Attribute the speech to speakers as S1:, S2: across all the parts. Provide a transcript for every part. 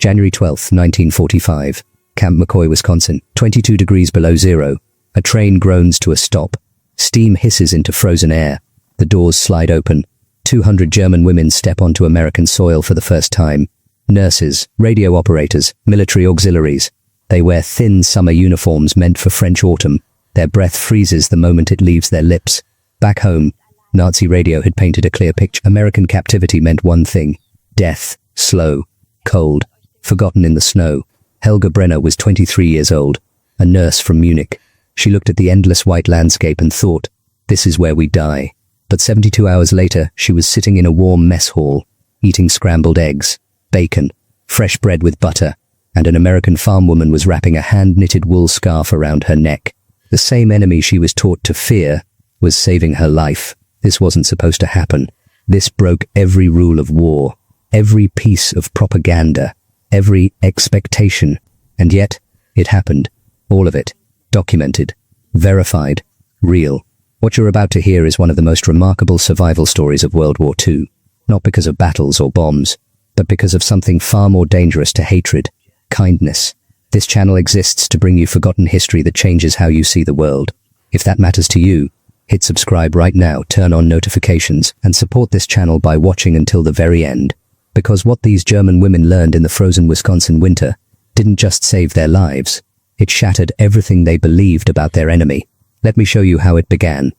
S1: January 12, 1945. Camp McCoy, Wisconsin. 22 degrees below zero. A train groans to a stop. Steam hisses into frozen air. The doors slide open. 200 German women step onto American soil for the first time. Nurses, radio operators, military auxiliaries. They wear thin summer uniforms meant for French autumn. Their breath freezes the moment it leaves their lips. Back home, Nazi radio had painted a clear picture. American captivity meant one thing: death, slow, cold, forgotten in the snow. Helga Brenner was 23 years old, a nurse from Munich. She looked at the endless white landscape and thought, this is where we die. But 72 hours later, she was sitting in a warm mess hall, eating scrambled eggs, bacon, fresh bread with butter, and an American farm woman was wrapping a hand-knitted wool scarf around her neck. The same enemy she was taught to fear was saving her life. This wasn't supposed to happen. This broke every rule of war, every piece of propaganda, every expectation. And yet, it happened. All of it. Documented. Verified. Real. What you're about to hear is one of the most remarkable survival stories of World War II. Not because of battles or bombs, but because of something far more dangerous to hatred: kindness. This channel exists to bring you forgotten history that changes how you see the world. If that matters to you, hit subscribe right now, turn on notifications, and support this channel by watching until the very end. Because what these German women learned in the frozen Wisconsin winter didn't just save their lives, it shattered everything they believed about their enemy. Let me show you how it began.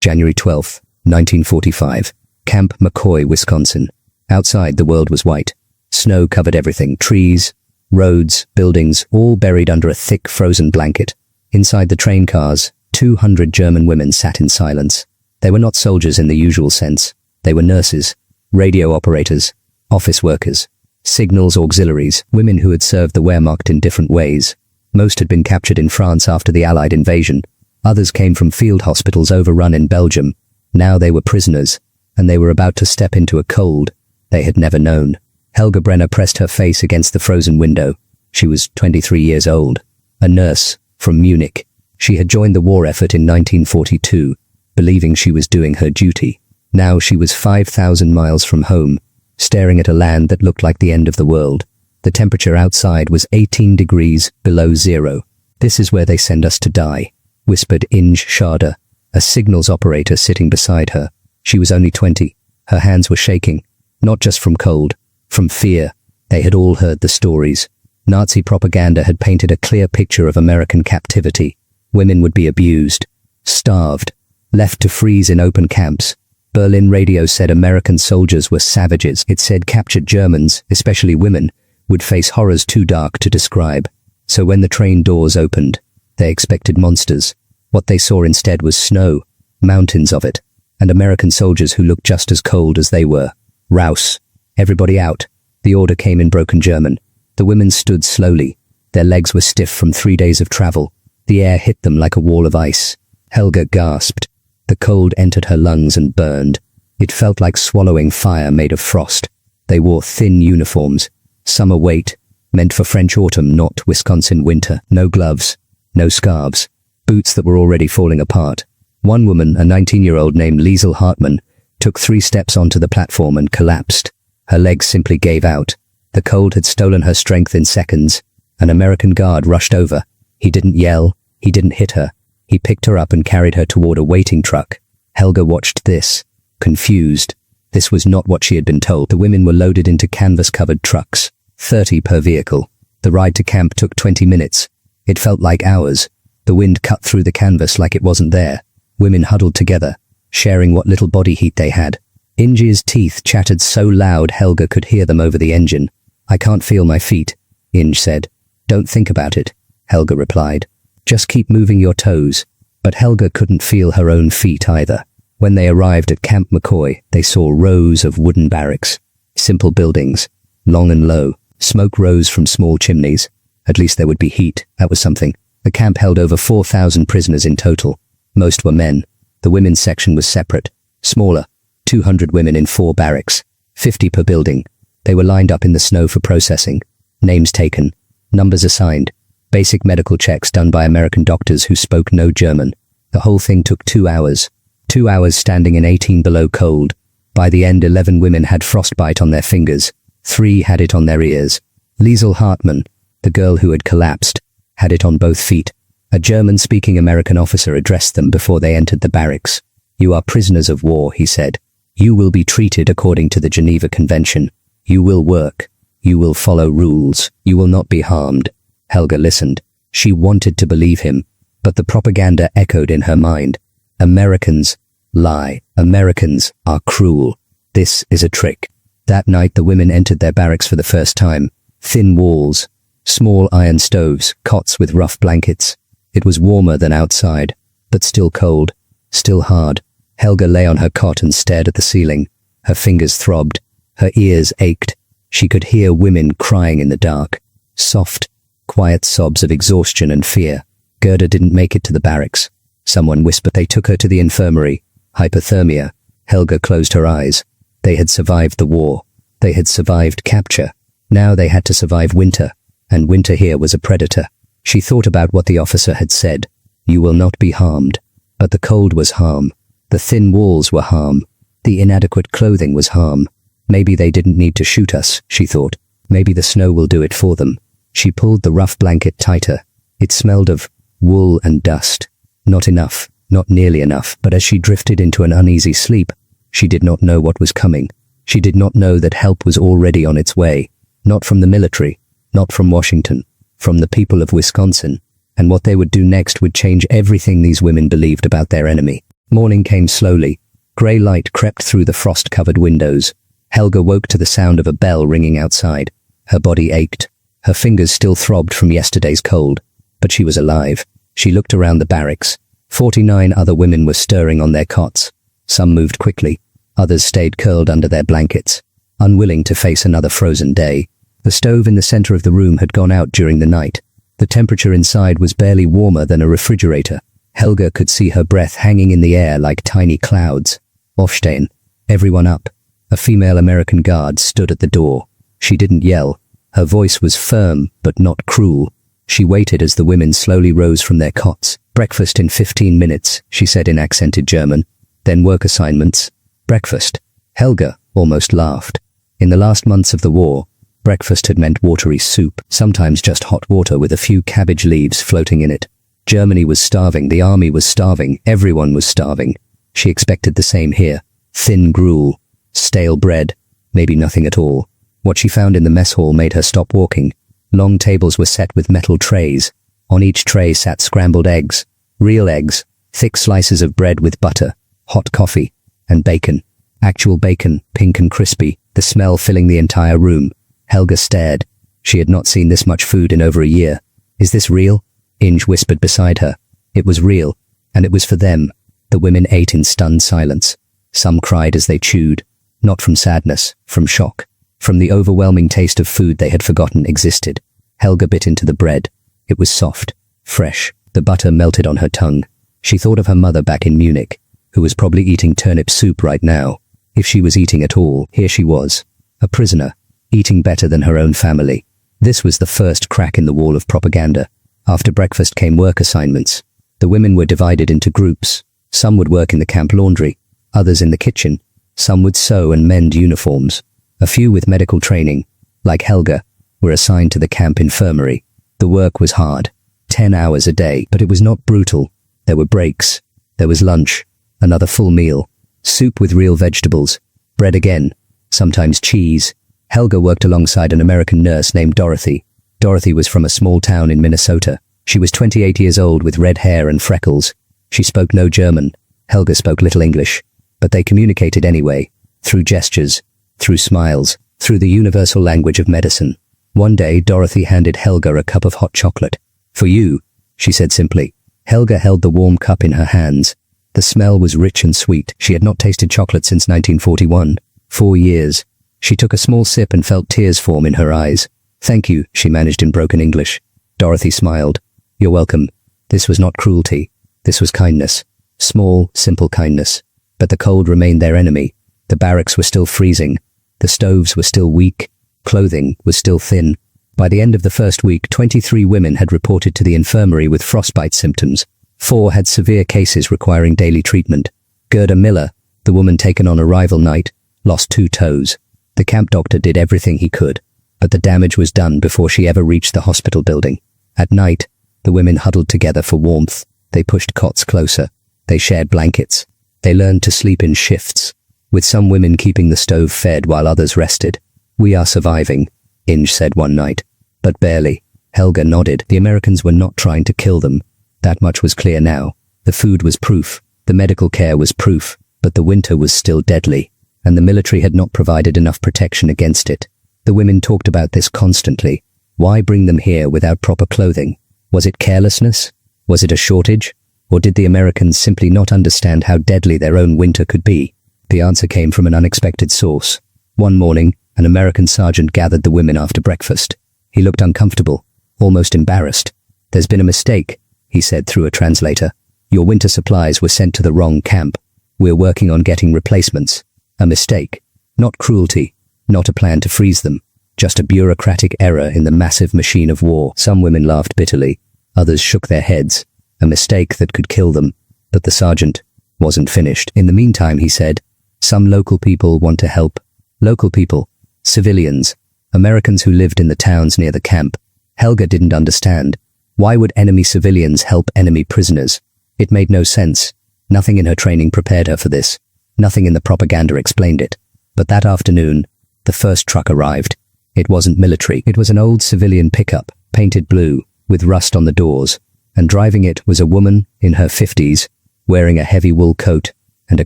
S1: January 12, 1945. Camp McCoy, Wisconsin. Outside, the world was white. Snow covered everything: trees, roads, buildings, all buried under a thick frozen blanket. Inside the train cars, 200 German women sat in silence. They were not soldiers in the usual sense. They were nurses, radio operators, office workers, signals auxiliaries, women who had served the Wehrmacht in different ways. Most had been captured in France after the Allied invasion. Others came from field hospitals overrun in Belgium. Now they were prisoners, and they were about to step into a cold they had never known. Helga Brenner pressed her face against the frozen window. She was 23 years old, a nurse from Munich. She had joined the war effort in 1942, believing she was doing her duty. Now she was 5,000 miles from home, staring at a land that looked like the end of the world. The temperature outside was 18 degrees below zero. "This is where they send us to die," whispered Inge Schade, a signals operator sitting beside her. She was only 20. Her hands were shaking, not just from cold, from fear. They had all heard the stories. Nazi propaganda had painted a clear picture of American captivity. Women would be abused, starved, left to freeze in open camps. Berlin radio said American soldiers were savages. It said captured Germans, especially women, would face horrors too dark to describe. So when the train doors opened, they expected monsters. What they saw instead was snow, mountains of it, and American soldiers who looked just as cold as they were. "Raus! Everybody out!" The order came in broken German. The women stood slowly. Their legs were stiff from 3 days of travel. The air hit them like a wall of ice. Helga gasped. The cold entered her lungs and burned. It felt like swallowing fire made of frost. They wore thin uniforms, summer weight, meant for French autumn, not Wisconsin winter. No gloves, no scarves, boots that were already falling apart. One woman, a 19-year-old named Liesel Hartmann, took 3 steps onto the platform and collapsed. Her legs simply gave out. The cold had stolen her strength in seconds. An American guard rushed over. He didn't yell. He didn't hit her. He picked her up and carried her toward a waiting truck. Helga watched this, confused. This was not what she had been told. The women were loaded into canvas-covered trucks, 30 per vehicle. The ride to camp took 20 minutes. It felt like hours. The wind cut through the canvas like it wasn't there. Women huddled together, sharing what little body heat they had. Inge's teeth chattered so loud Helga could hear them over the engine. "I can't feel my feet," Inge said. "Don't think about it," Helga replied. "Just keep moving your toes." But Helga couldn't feel her own feet either. When they arrived at Camp McCoy, they saw rows of wooden barracks. Simple buildings, long and low. Smoke rose from small chimneys. At least there would be heat. That was something. The camp held over 4,000 prisoners in total. Most were men. The women's section was separate, smaller. 200 women in 4 barracks, 50 per building. They were lined up in the snow for processing. Names taken, numbers assigned. Basic medical checks done by American doctors who spoke no German. The whole thing took 2 hours. 2 hours standing in 18 below cold. By the end, 11 women had frostbite on their fingers. 3 had it on their ears. Liesel Hartmann, the girl who had collapsed, had it on both feet. A German-speaking American officer addressed them before they entered the barracks. "You are prisoners of war," he said. "You will be treated according to the Geneva Convention. You will work. You will follow rules. You will not be harmed." Helga listened. She wanted to believe him, but the propaganda echoed in her mind. Americans lie. Americans are cruel. This is a trick. That night the women entered their barracks for the first time. Thin walls, small iron stoves, cots with rough blankets. It was warmer than outside, but still cold, still hard. Helga lay on her cot and stared at the ceiling. Her fingers throbbed. Her ears ached. She could hear women crying in the dark. Soft, quiet sobs of exhaustion and fear. Gerda didn't make it to the barracks. Someone whispered they took her to the infirmary. Hypothermia. Helga closed her eyes. They had survived the war. They had survived capture. Now they had to survive winter, and winter here was a predator. She thought about what the officer had said. "You will not be harmed." But the cold was harm. The thin walls were harm. The inadequate clothing was harm. Maybe they didn't need to shoot us, she thought. Maybe the snow will do it for them. She pulled the rough blanket tighter. It smelled of wool and dust. Not enough, not nearly enough, but as she drifted into an uneasy sleep, she did not know what was coming. She did not know that help was already on its way. Not from the military, not from Washington, from the people of Wisconsin. And what they would do next would change everything these women believed about their enemy. Morning came slowly. Grey light crept through the frost-covered windows. Helga woke to the sound of a bell ringing outside. Her body ached. Her fingers still throbbed from yesterday's cold. But she was alive. She looked around the barracks. 49 other women were stirring on their cots. Some moved quickly. Others stayed curled under their blankets, unwilling to face another frozen day. The stove in the center of the room had gone out during the night. The temperature inside was barely warmer than a refrigerator. Helga could see her breath hanging in the air like tiny clouds. Aufstehen. Everyone up. A female American guard stood at the door. She didn't yell. Her voice was firm, but not cruel. She waited as the women slowly rose from their cots. "Breakfast in 15 minutes, she said in accented German. "Then work assignments." Breakfast. Helga almost laughed. In the last months of the war, breakfast had meant watery soup, sometimes just hot water with a few cabbage leaves floating in it. Germany was starving, the army was starving, everyone was starving. She expected the same here. Thin gruel, stale bread, maybe nothing at all. What she found in the mess hall made her stop walking. Long tables were set with metal trays. On each tray sat scrambled eggs, real eggs, thick slices of bread with butter, hot coffee, and bacon. Actual bacon, pink and crispy, the smell filling the entire room. Helga stared. She had not seen this much food in over a year. "Is this real?" Inge whispered beside her. It was real, and it was for them. The women ate in stunned silence. Some cried as they chewed, not from sadness, from shock, from the overwhelming taste of food they had forgotten existed. Helga bit into the bread. It was soft, fresh. The butter melted on her tongue. She thought of her mother back in Munich, who was probably eating turnip soup right now. If she was eating at all, here she was, a prisoner, eating better than her own family. This was the first crack in the wall of propaganda. After breakfast came work assignments. The women were divided into groups. Some would work in the camp laundry, others in the kitchen. Some would sew and mend uniforms. A few with medical training, like Helga, were assigned to the camp infirmary. The work was hard, 10 hours a day, but it was not brutal. There were breaks. There was lunch, another full meal, soup with real vegetables, bread again, sometimes cheese. Helga worked alongside an American nurse named Dorothy. Dorothy was from a small town in Minnesota. She was 28 years old with red hair and freckles. She spoke no German. Helga spoke little English. But they communicated anyway, through gestures, through smiles, through the universal language of medicine. One day, Dorothy handed Helga a cup of hot chocolate. "For you," she said simply. Helga held the warm cup in her hands. The smell was rich and sweet. She had not tasted chocolate since 1941. 4 years. She took a small sip and felt tears form in her eyes. "Thank you," she managed in broken English. Dorothy smiled. "You're welcome. This was not cruelty. This was kindness. Small, simple kindness." But the cold remained their enemy. The barracks were still freezing. The stoves were still weak. Clothing was still thin. By the end of the first week, 23 women had reported to the infirmary with frostbite symptoms. 4 had severe cases requiring daily treatment. Gerda Miller, the woman taken on arrival night, lost 2 toes. The camp doctor did everything he could, but the damage was done before she ever reached the hospital building. At night, the women huddled together for warmth. They pushed cots closer. They shared blankets. They learned to sleep in shifts, with some women keeping the stove fed while others rested. "We are surviving," Inge said one night. "But barely." Helga nodded. The Americans were not trying to kill them. That much was clear now. The food was proof. The medical care was proof. But the winter was still deadly, and the military had not provided enough protection against it. The women talked about this constantly. Why bring them here without proper clothing? Was it carelessness? Was it a shortage? Or did the Americans simply not understand how deadly their own winter could be? The answer came from an unexpected source. One morning, an American sergeant gathered the women after breakfast. He looked uncomfortable, almost embarrassed. "There's been a mistake," he said through a translator. "Your winter supplies were sent to the wrong camp. We're working on getting replacements." A mistake. Not cruelty. Not a plan to freeze them. Just a bureaucratic error in the massive machine of war. Some women laughed bitterly. Others shook their heads. A mistake that could kill them. But the sergeant wasn't finished. "In the meantime," he said, "some local people want to help." Local people. Civilians. Americans who lived in the towns near the camp. Helga didn't understand. Why would enemy civilians help enemy prisoners? It made no sense. Nothing in her training prepared her for this. Nothing in the propaganda explained it. But that afternoon, the first truck arrived. It wasn't military. It was an old civilian pickup, painted blue, with rust on the doors, and driving it was a woman in her 50s, wearing a heavy wool coat and a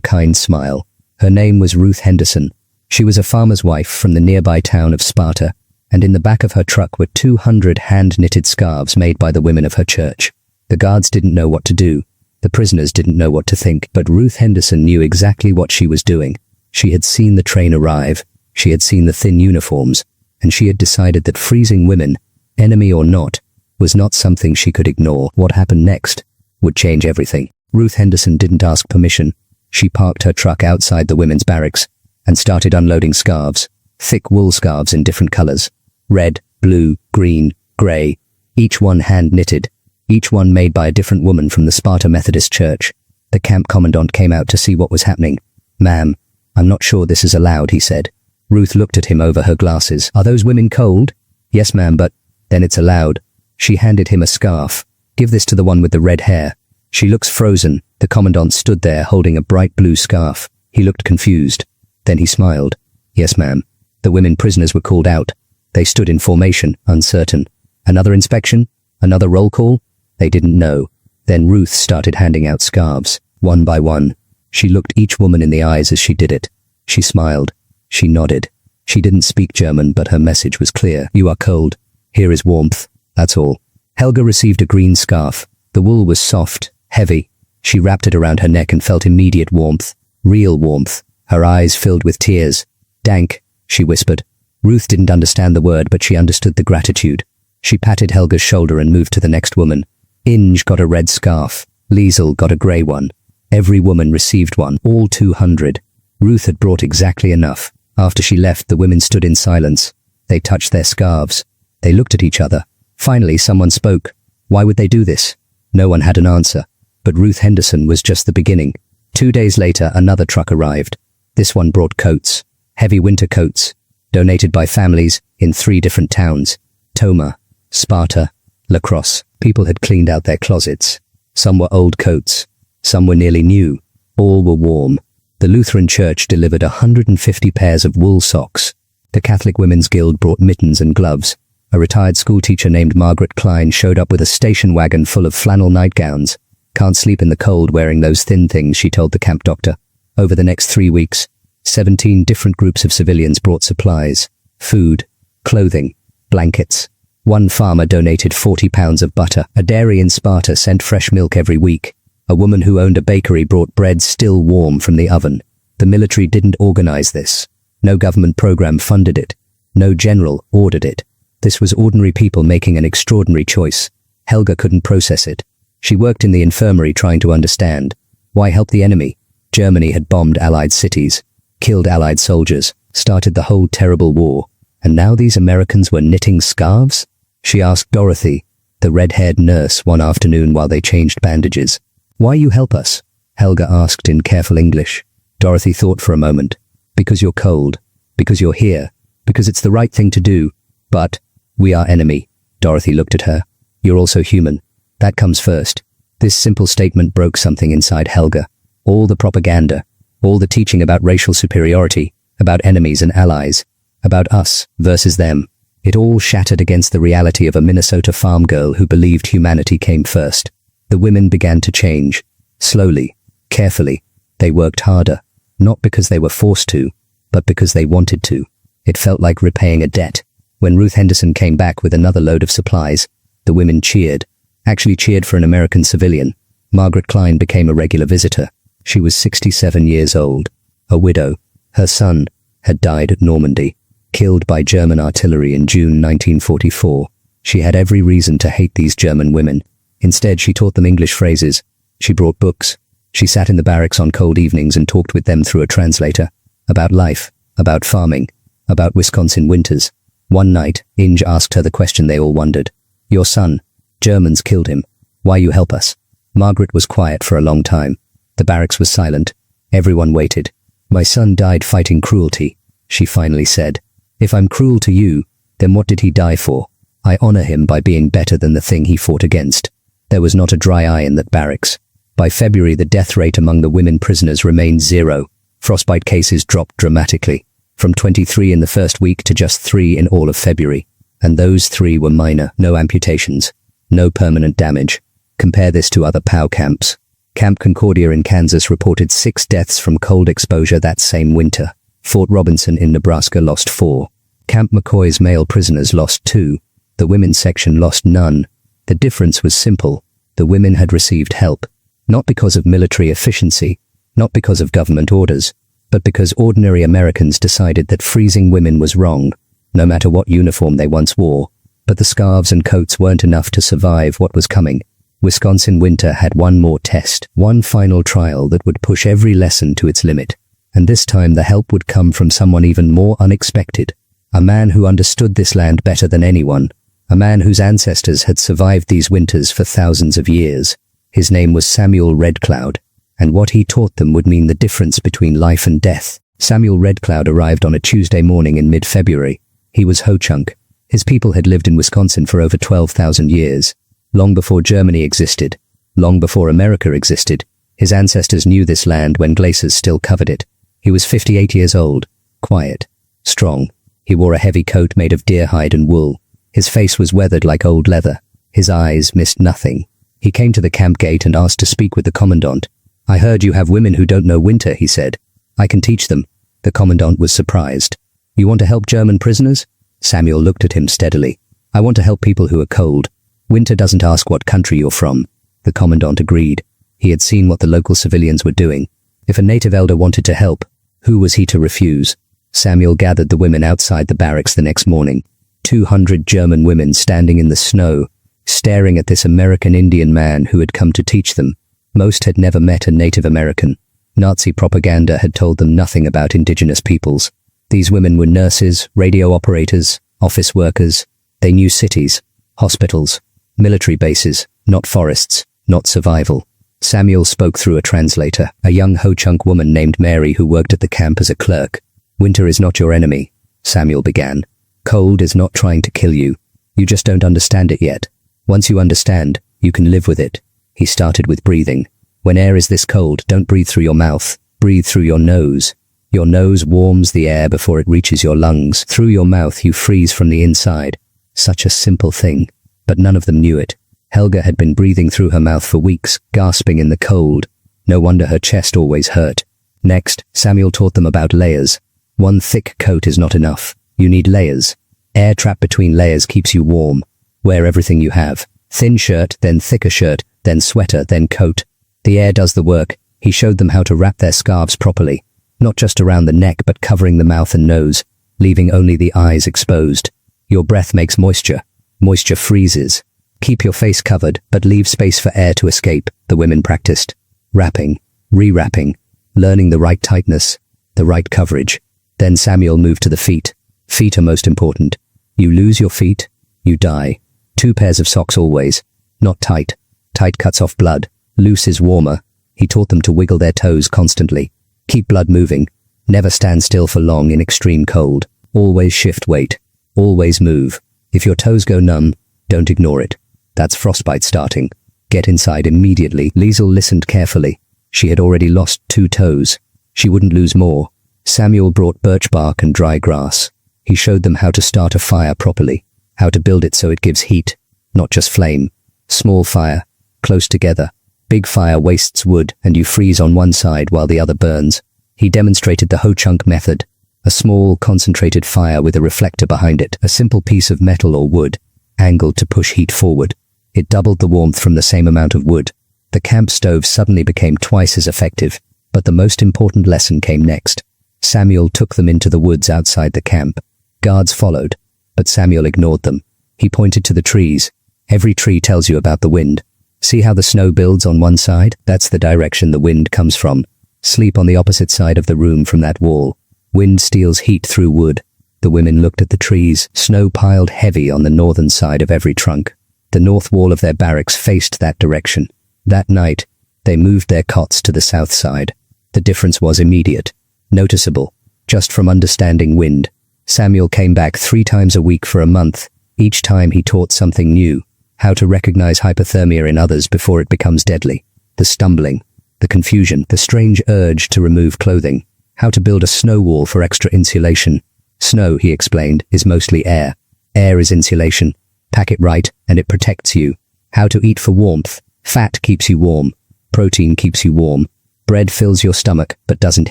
S1: kind smile. Her name was Ruth Henderson. She was a farmer's wife from the nearby town of Sparta, and in the back of her truck were 200 hand-knitted scarves made by the women of her church. The guards didn't know what to do. The prisoners didn't know what to think, but Ruth Henderson knew exactly what she was doing. She had seen the train arrive, she had seen the thin uniforms, and she had decided that freezing women, enemy or not, was not something she could ignore. What happened next would change everything. Ruth Henderson didn't ask permission. She parked her truck outside the women's barracks and started unloading scarves, thick wool scarves in different colors, red, blue, green, gray, each one hand-knitted. Each one made by a different woman from the Sparta Methodist Church. The camp commandant came out to see what was happening. "Ma'am, I'm not sure this is allowed," he said. Ruth looked at him over her glasses. "Are those women cold?" "Yes, ma'am, but..." "Then it's allowed." She handed him a scarf. "Give this to the one with the red hair." "She looks frozen." The commandant stood there holding a bright blue scarf. He looked confused. Then he smiled. "Yes, ma'am." The women prisoners were called out. They stood in formation, uncertain. Another inspection? Another roll call? They didn't know. Then Ruth started handing out scarves, one by one. She looked each woman in the eyes as she did it. She smiled. She nodded. She didn't speak German, but her message was clear. "You are cold. Here is warmth. That's all." Helga received a green scarf. The wool was soft, heavy. She wrapped it around her neck and felt immediate warmth. Real warmth. Her eyes filled with tears. "Dank," she whispered. Ruth didn't understand the word, but she understood the gratitude. She patted Helga's shoulder and moved to the next woman. Inge got a red scarf. Liesel got a grey one. Every woman received one, all 200. Ruth had brought exactly enough. After she left, the women stood in silence. They touched their scarves. They looked at each other. Finally, someone spoke. Why would they do this? No one had an answer. But Ruth Henderson was just the beginning. 2 days later, another truck arrived. This one brought coats. Heavy winter coats. Donated by families in 3 different towns. Toma, Sparta, La Crosse. People had cleaned out their closets. Some were old coats. Some were nearly new. All were warm. The Lutheran Church delivered 150 pairs of wool socks. The Catholic Women's Guild brought mittens and gloves. A retired schoolteacher named Margaret Klein showed up with a station wagon full of flannel nightgowns. "Can't sleep in the cold wearing those thin things," she told the camp doctor. Over the next 3 weeks, 17 different groups of civilians brought supplies, food, clothing, blankets. One farmer donated 40 pounds of butter. A dairy in Sparta sent fresh milk every week. A woman who owned a bakery brought bread still warm from the oven. The military didn't organize this. No government program funded it. No general ordered it. This was ordinary people making an extraordinary choice. Helga couldn't process it. She worked in the infirmary trying to understand. Why help the enemy? Germany had bombed Allied cities, killed Allied soldiers, started the whole terrible war. And now these Americans were knitting scarves? She asked Dorothy, the red-haired nurse, one afternoon while they changed bandages. "Why you help us?" Helga asked in careful English. Dorothy thought for a moment. "Because you're cold. Because you're here. Because it's the right thing to do. But, we are enemy. Dorothy looked at her. You're also human. That comes first. This simple statement broke something inside Helga. All the propaganda, all the teaching about racial superiority, about enemies and allies, about us versus them. It all shattered against the reality of a Minnesota farm girl who believed humanity came first. The women began to change. Slowly, carefully. They worked harder, not because they were forced to, but because they wanted to. It felt like repaying a debt. When Ruth Henderson came back with another load of supplies, the women cheered. Actually cheered for an American civilian. Margaret Klein became a regular visitor. She was 67 years old, a widow. Her son had died at Normandy, killed by German artillery in June 1944. She had every reason to hate these German women. Instead, she taught them English phrases. She brought books. She sat in the barracks on cold evenings and talked with them through a translator. About life, about farming, about Wisconsin winters. One night, Inge asked her the question they all wondered. Your son. Germans killed him. Why you help us? Margaret was quiet for a long time. The barracks was silent. Everyone waited. My son died fighting cruelty, she finally said. If I'm cruel to you, then what did he die for? I honor him by being better than the thing he fought against. There was not a dry eye in that barracks. By February, the death rate among the women prisoners remained 0. Frostbite cases dropped dramatically, from 23 in the first week to just 3 in all of February. And those 3 were minor, no amputations. No permanent damage. Compare this to other POW camps. Camp Concordia in Kansas reported 6 deaths from cold exposure that same winter. Fort Robinson in Nebraska lost 4. Camp McCoy's male prisoners lost 2. The women's section lost none. The difference was simple. The women had received help. Not because of military efficiency, not because of government orders, but because ordinary Americans decided that freezing women was wrong, no matter what uniform they once wore. But the scarves and coats weren't enough to survive what was coming. Wisconsin winter had one more test, one final trial that would push every lesson to its limit. And this time the help would come from someone even more unexpected. A man who understood this land better than anyone. A man whose ancestors had survived these winters for thousands of years. His name was Samuel Red Cloud, and what he taught them would mean the difference between life and death. Samuel Red Cloud arrived on a Tuesday morning in mid-February. He was Ho-Chunk. His people had lived in Wisconsin for over 12,000 years. Long before Germany existed, long before America existed, his ancestors knew this land when glaciers still covered it. He was 58 years old, quiet, strong. He wore a heavy coat made of deer hide and wool. His face was weathered like old leather. His eyes missed nothing. He came to the camp gate and asked to speak with the commandant. I heard you have women who don't know winter, he said. I can teach them. The commandant was surprised. You want to help German prisoners? Samuel looked at him steadily. I want to help people who are cold. Winter doesn't ask what country you're from. The commandant agreed. He had seen what the local civilians were doing. If a native elder wanted to help, who was he to refuse? Samuel gathered the women outside the barracks the next morning. 200 German women standing in the snow, staring at this American Indian man who had come to teach them. Most had never met a Native American. Nazi propaganda had told them nothing about indigenous peoples. These women were nurses, radio operators, office workers. They knew cities, hospitals, military bases, not forests, not survival. Samuel spoke through a translator, a young Ho-Chunk woman named Mary who worked at the camp as a clerk. Winter is not your enemy, Samuel began. Cold is not trying to kill you. You just don't understand it yet. Once you understand, you can live with it. He started with breathing. When air is this cold, don't breathe through your mouth. Breathe through your nose. Your nose warms the air before it reaches your lungs. Through your mouth you freeze from the inside. Such a simple thing. But none of them knew it. Helga had been breathing through her mouth for weeks, gasping in the cold. No wonder her chest always hurt. Next, Samuel taught them about layers. One thick coat is not enough. You need layers. Air trapped between layers keeps you warm. Wear everything you have. Thin shirt, then thicker shirt, then sweater, then coat. The air does the work. He showed them how to wrap their scarves properly. Not just around the neck, but covering the mouth and nose, leaving only the eyes exposed. Your breath makes moisture. Moisture freezes. Keep your face covered, but leave space for air to escape, the women practiced. Wrapping, re-wrapping, learning the right tightness, the right coverage. Then Samuel moved to the feet. Feet are most important. You lose your feet, you die. 2 pairs of socks always. Not tight. Tight cuts off blood. Loose is warmer. He taught them to wiggle their toes constantly. Keep blood moving. Never stand still for long in extreme cold. Always shift weight. Always move. If your toes go numb, don't ignore it. That's frostbite starting. Get inside immediately. Liesel listened carefully. She had already lost 2 toes. She wouldn't lose more. Samuel brought birch bark and dry grass. He showed them how to start a fire properly, how to build it so it gives heat, not just flame. Small fire, close together. Big fire wastes wood and you freeze on one side while the other burns. He demonstrated the Ho-Chunk method, a small, concentrated fire with a reflector behind it, a simple piece of metal or wood, angled to push heat forward. It doubled the warmth from the same amount of wood. The camp stove suddenly became twice as effective, but the most important lesson came next. Samuel took them into the woods outside the camp. Guards followed, but Samuel ignored them. He pointed to the trees. Every tree tells you about the wind. See how the snow builds on one side? That's the direction the wind comes from. Sleep on the opposite side of the room from that wall. Wind steals heat through wood. The women looked at the trees. Snow piled heavy on the northern side of every trunk. The north wall of their barracks faced that direction. That night, they moved their cots to the south side. The difference was immediate, noticeable, just from understanding wind. Samuel came back 3 times a week for a month. Each time he taught something new, how to recognize hypothermia in others before it becomes deadly, the stumbling, the confusion, the strange urge to remove clothing, how to build a snow wall for extra insulation. Snow, he explained, is mostly air. Air is insulation. Pack it right, and it protects you. How to eat for warmth. Fat keeps you warm. Protein keeps you warm. Bread fills your stomach, but doesn't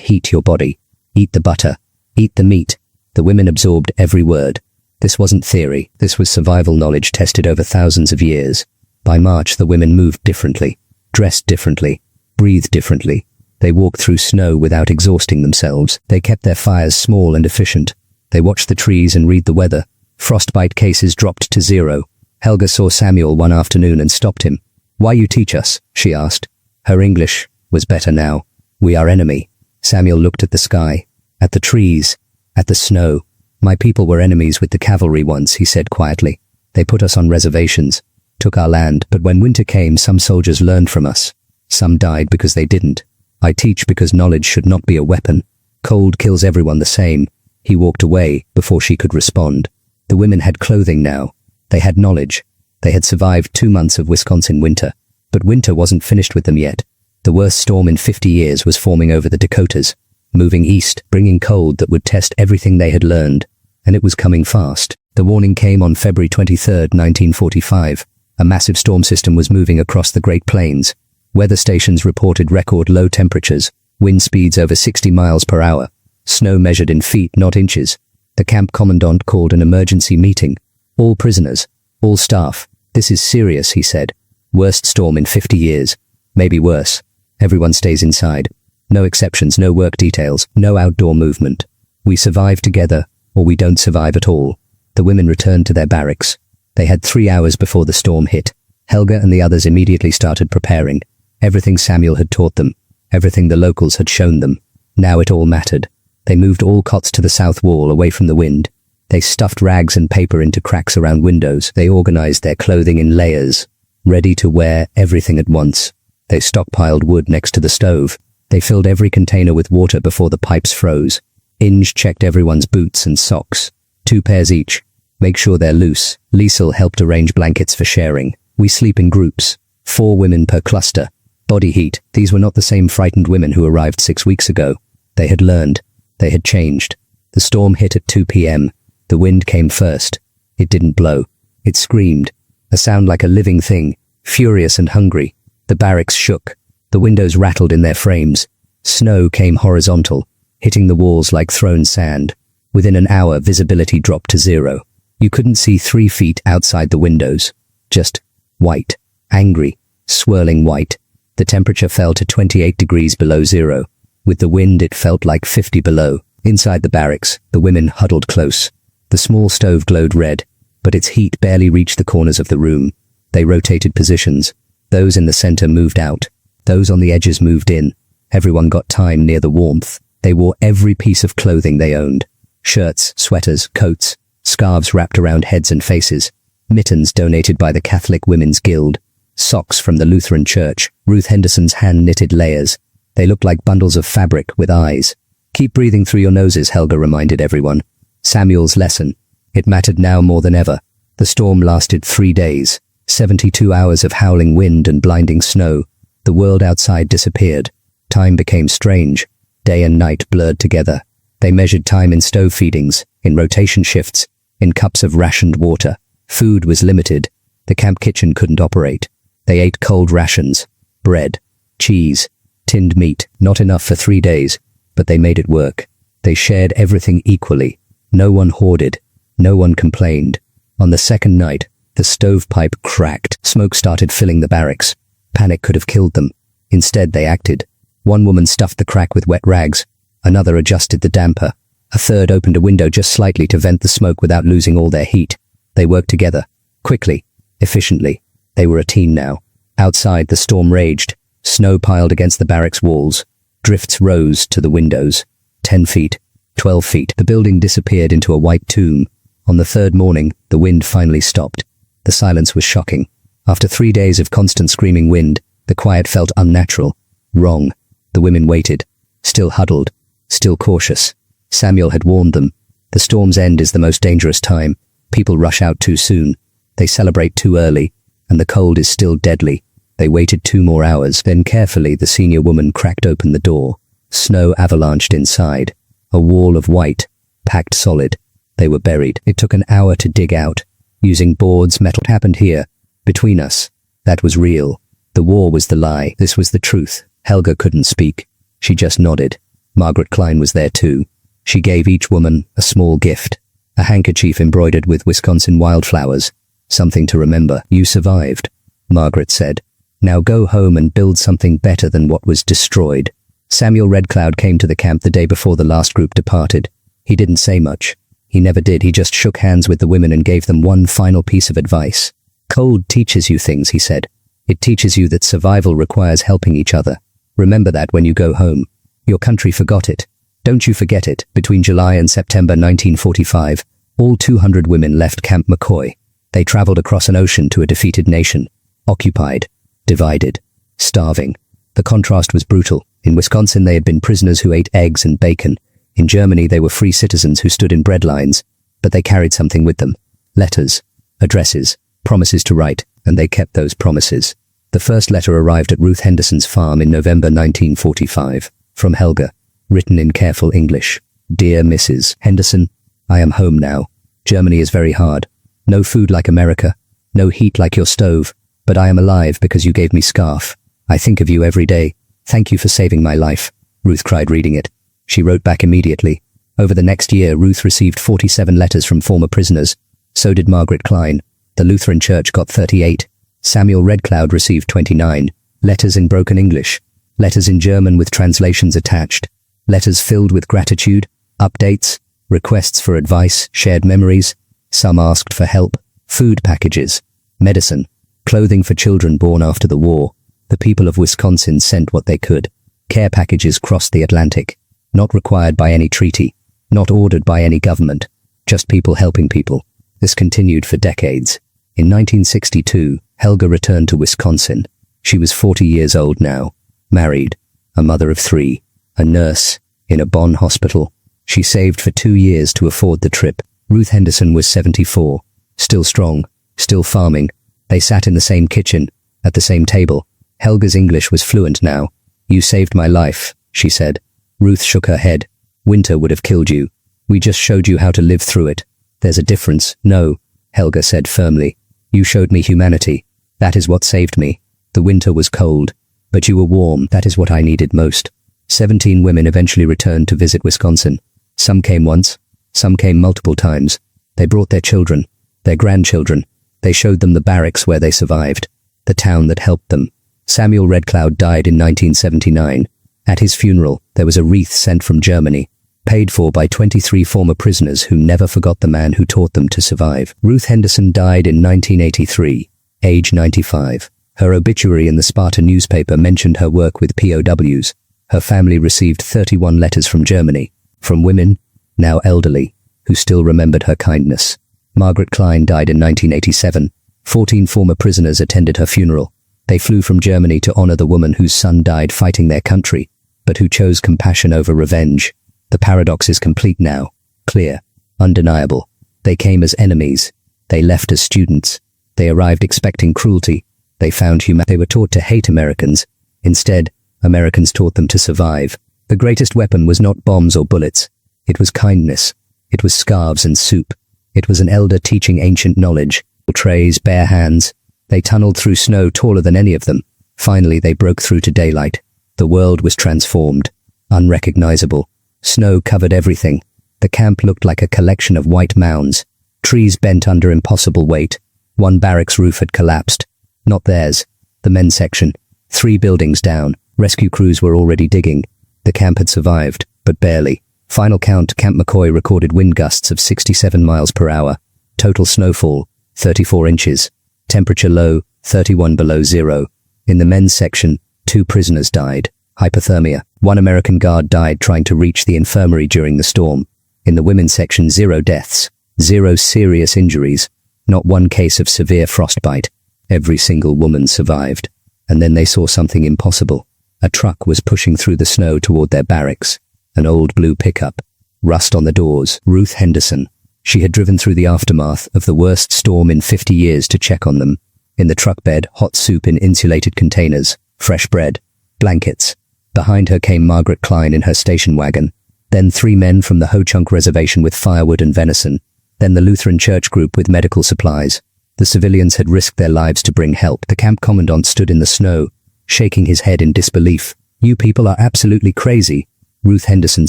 S1: heat your body. Eat the butter. Eat the meat. The women absorbed every word. This wasn't theory. This was survival knowledge tested over thousands of years. By March, the women moved differently, dressed differently, breathed differently. They walked through snow without exhausting themselves. They kept their fires small and efficient. They watched the trees and read the weather. Frostbite cases dropped to 0. Helga saw Samuel one afternoon and stopped him. "Why you teach us?" she asked. Her English was better now. "We are enemy." Samuel looked at the sky, at the trees, at the snow. "My people were enemies with the cavalry once," he said quietly. "They put us on reservations, took our land, but when winter came, some soldiers learned from us. Some died because they didn't. I teach because knowledge should not be a weapon. Cold kills everyone the same." He walked away before she could respond. The women had clothing now. They had knowledge. They had survived 2 months of Wisconsin winter. But winter wasn't finished with them yet. The worst storm in 50 years was forming over the Dakotas, moving east, bringing cold that would test everything they had learned. And it was coming fast. The warning came on February 23, 1945. A massive storm system was moving across the Great Plains. Weather stations reported record low temperatures, wind speeds over 60 miles per hour, snow measured in feet, not inches. The camp commandant called an emergency meeting. "All prisoners, all staff. This is serious," he said. "Worst storm in 50 years. Maybe worse. Everyone stays inside. No exceptions, no work details, no outdoor movement. We survive together, or we don't survive at all." The women returned to their barracks. They had 3 hours before the storm hit. Helga and the others immediately started preparing. Everything Samuel had taught them, everything the locals had shown them. Now it all mattered. They moved all cots to the south wall, away from the wind. They stuffed rags and paper into cracks around windows. They organized their clothing in layers, ready to wear everything at once. They stockpiled wood next to the stove. They filled every container with water before the pipes froze. Inge checked everyone's boots and socks. 2 pairs each. Make sure they're loose. Liesel helped arrange blankets for sharing. We sleep in groups. 4 women per cluster. Body heat. These were not the same frightened women who arrived 6 weeks ago. They had learned. They had changed. The storm hit at 2 p.m. The wind came first. It didn't blow. It screamed. A sound like a living thing, furious and hungry. The barracks shook. The windows rattled in their frames. Snow came horizontal, hitting the walls like thrown sand. Within an hour, visibility dropped to 0. You couldn't see 3 feet outside the windows. Just white, angry, swirling white. The temperature fell to 28 degrees below 0. With the wind, it felt like 50 below. Inside the barracks, the women huddled close. The small stove glowed red, but its heat barely reached the corners of the room. They rotated positions. Those in the center moved out. Those on the edges moved in. Everyone got time near the warmth. They wore every piece of clothing they owned. Shirts, sweaters, coats, scarves wrapped around heads and faces, mittens donated by the Catholic Women's Guild, socks from the Lutheran Church, Ruth Henderson's hand-knitted layers. They looked like bundles of fabric with eyes. Keep breathing through your noses, Helga reminded everyone. Samuel's lesson. It mattered now more than ever. The storm lasted 3 days, 72 hours of howling wind and blinding snow. The world outside disappeared. Time became strange. Day and night blurred together. They measured time in stove feedings, in rotation shifts, in cups of rationed water. Food was limited. The camp kitchen couldn't operate. They ate cold rations, bread, cheese, tinned meat, not enough for 3 days, but they made it work. They shared everything equally. No one hoarded. No one complained. On the second night, the stovepipe cracked. Smoke started filling the barracks. Panic could have killed them. Instead, they acted. One woman stuffed the crack with wet rags. Another adjusted the damper. A third opened a window just slightly to vent the smoke without losing all their heat. They worked together, quickly, efficiently. They were a team now. Outside, the storm raged. Snow piled against the barracks walls. Drifts rose to the windows. 10 feet, 12 feet. The building disappeared into a white tomb. On the third morning, the wind finally stopped. The silence was shocking. After 3 days of constant screaming wind, the quiet felt unnatural. Wrong. The women waited. Still huddled. Still cautious. Samuel had warned them. The storm's end is the most dangerous time. People rush out too soon. They celebrate too early. And the cold is still deadly. They waited 2 more hours. Then carefully the senior woman cracked open the door. Snow avalanched inside. A wall of white, packed solid. They were buried. It took an hour to dig out. Using boards, metal. What happened here? Between us. That was real. The war was the lie. This was the truth. Helga couldn't speak. She just nodded. Margaret Klein was there too. She gave each woman a small gift. A handkerchief embroidered with Wisconsin wildflowers. Something to remember. You survived, Margaret said. Now go home and build something better than what was destroyed. Samuel Red Cloud came to the camp the day before the last group departed. He didn't say much. He never did. He just shook hands with the women and gave them one final piece of advice. Cold teaches you things, he said. It teaches you that survival requires helping each other. Remember that when you go home. Your country forgot it. Don't you forget it. Between July and September 1945, all 200 women left Camp McCoy. They traveled across an ocean to a defeated nation. Occupied. Divided. Starving. The contrast was brutal. In Wisconsin, they had been prisoners who ate eggs and bacon. In Germany, they were free citizens who stood in bread lines. But they carried something with them. Letters. Addresses. Promises to write. And they kept those promises. The first letter arrived at Ruth Henderson's farm in November 1945. From Helga. Written in careful English. Dear Mrs. Henderson, I am home now. Germany is very hard. No food like America. No heat like your stove. But I am alive because you gave me scarf. I think of you every day. Thank you for saving my life. Ruth cried reading it. She wrote back immediately. Over the next year, Ruth received 47 letters from former prisoners. So did Margaret Klein. The Lutheran Church got 38. Samuel Red Cloud received 29. Letters in broken English. Letters in German with translations attached. Letters filled with gratitude, updates, requests for advice, shared memories. Some asked for help, food packages, medicine, clothing for children born after the war. The people of Wisconsin sent what they could. Care packages crossed the Atlantic. Not required by any treaty. Not ordered by any government. Just people helping people. This continued for decades. In 1962, Helga returned to Wisconsin. She was 40 years old now. Married. A mother of 3. A nurse. In a Bonn hospital. She saved for 2 years to afford the trip. Ruth Henderson was 74. Still strong. Still farming. They sat in the same kitchen. At the same table. Helga's English was fluent now. You saved my life, she said. Ruth shook her head. Winter would have killed you. We just showed you how to live through it. There's a difference. No, Helga said firmly. You showed me humanity. That is what saved me. The winter was cold. But you were warm. That is what I needed most. 17 women eventually returned to visit Wisconsin. Some came once. Some came multiple times. They brought their children. Their grandchildren. They showed them the barracks where they survived. The town that helped them. Samuel Red Cloud died in 1979. At his funeral, there was a wreath sent from Germany, paid for by 23 former prisoners who never forgot the man who taught them to survive. Ruth Henderson died in 1983, age 95. Her obituary in the Sparta newspaper mentioned her work with POWs. Her family received 31 letters from Germany, from women, now elderly, who still remembered her kindness. Margaret Klein died in 1987. 14 former prisoners attended her funeral. They flew from Germany to honor the woman whose son died fighting their country, but who chose compassion over revenge. The paradox is complete now, clear, undeniable. They came as enemies. They left as students. They arrived expecting cruelty. They found humanity. They were taught to hate Americans. Instead, Americans taught them to survive. The greatest weapon was not bombs or bullets. It was kindness. It was scarves and soup. It was an elder teaching ancient knowledge. Trays, bare hands. They tunneled through snow taller than any of them. Finally, they broke through to daylight. The world was transformed. Unrecognizable. Snow covered everything. The camp looked like a collection of white mounds. Trees bent under impossible weight. One barracks roof had collapsed. Not theirs. The men's section. 3 buildings down. Rescue crews were already digging. The camp had survived, but barely. Final count, Camp McCoy recorded wind gusts of 67 miles per hour. Total snowfall, 34 inches. Temperature low, 31 below zero. In the men's section, 2 prisoners died. Hypothermia. 1 American guard died trying to reach the infirmary during the storm. In the women's section, 0 deaths. 0 serious injuries. Not 1 case of severe frostbite. Every single woman survived. And then they saw something impossible. A truck was pushing through the snow toward their barracks. An old blue pickup. Rust on the doors. Ruth Henderson. She had driven through the aftermath of the worst storm in 50 years to check on them. In the truck bed, hot soup in insulated containers, fresh bread, blankets. Behind her came Margaret Klein in her station wagon. Then 3 men from the Ho-Chunk reservation with firewood and venison. Then the Lutheran church group with medical supplies. The civilians had risked their lives to bring help. The camp commandant stood in the snow, shaking his head in disbelief. "You people are absolutely crazy." Ruth Henderson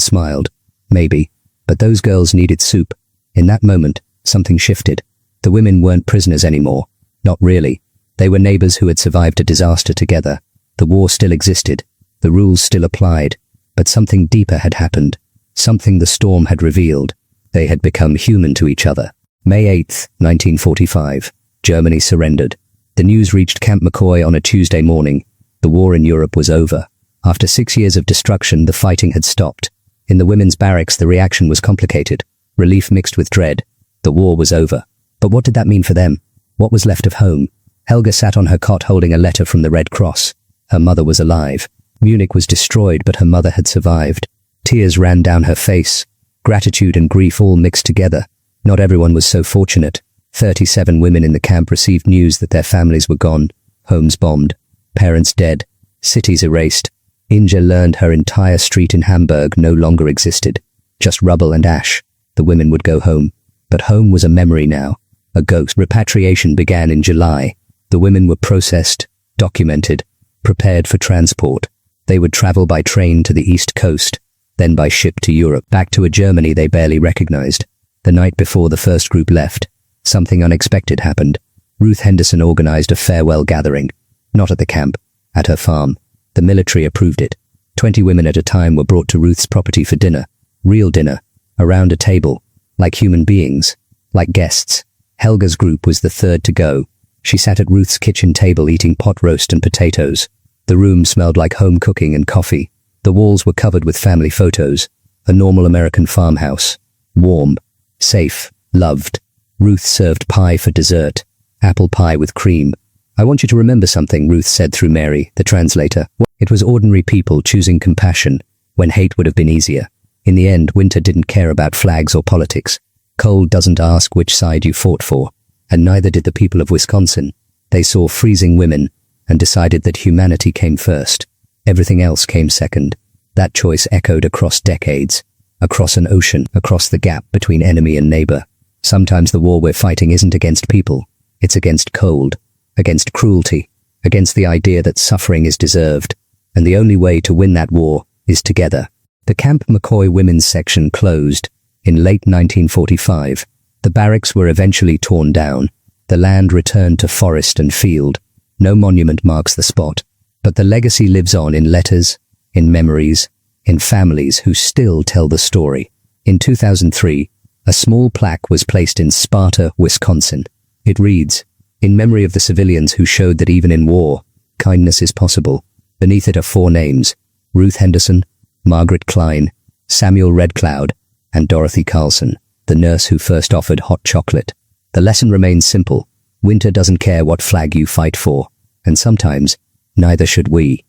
S1: smiled. "Maybe, but those girls needed soup." In that moment, something shifted. The women weren't prisoners anymore. Not really. They were neighbors who had survived a disaster together. The war still existed. The rules still applied. But something deeper had happened. Something the storm had revealed. They had become human to each other. May 8, 1945. Germany surrendered. The news reached Camp McCoy on a Tuesday morning. The war in Europe was over. After 6 years of destruction, the fighting had stopped. In the women's barracks, the reaction was complicated. Relief mixed with dread. The war was over. But what did that mean for them? What was left of home? Helga sat on her cot holding a letter from the Red Cross. Her mother was alive. Munich was destroyed, but her mother had survived. Tears ran down her face. Gratitude and grief all mixed together. Not everyone was so fortunate. 37 women in the camp received news that their families were gone, homes bombed, parents dead, cities erased. Inja learned her entire street in Hamburg no longer existed. Just rubble and ash. The women would go home. But home was a memory now. A ghost. Repatriation began in July. The women were processed, documented, prepared for transport. They would travel by train to the East Coast, then by ship to Europe, back to a Germany they barely recognized. The night before the first group left, something unexpected happened. Ruth Henderson organized a farewell gathering. Not at the camp, at her farm. The military approved it. 20 women at a time were brought to Ruth's property for dinner. Real dinner. Around a table. Like human beings. Like guests. Helga's group was the third to go. She sat at Ruth's kitchen table eating pot roast and potatoes. The room smelled like home cooking and coffee. The walls were covered with family photos. A normal American farmhouse. Warm. Safe. Loved. Ruth served pie for dessert. Apple pie with cream. "I want you to remember something," Ruth said through Mary, the translator. It was ordinary people choosing compassion when hate would have been easier. In the end, winter didn't care about flags or politics. Cold doesn't ask which side you fought for. And neither did the people of Wisconsin. They saw freezing women and decided that humanity came first. Everything else came second. That choice echoed across decades. Across an ocean, across the gap between enemy and neighbor. Sometimes the war we're fighting isn't against people. It's against cold. Against cruelty. Against the idea that suffering is deserved. And the only way to win that war is together. The Camp McCoy women's section closed in late 1945. The barracks were eventually torn down. The land returned to forest and field. No monument marks the spot. But the legacy lives on in letters, in memories, in families who still tell the story. In 2003, a small plaque was placed in Sparta, Wisconsin. It reads, "In memory of the civilians who showed that even in war, kindness is possible." Beneath it are 4 names: Ruth Henderson, Margaret Klein, Samuel Red Cloud, and Dorothy Carlson, the nurse who first offered hot chocolate. The lesson remains simple. Winter doesn't care what flag you fight for, and sometimes, neither should we.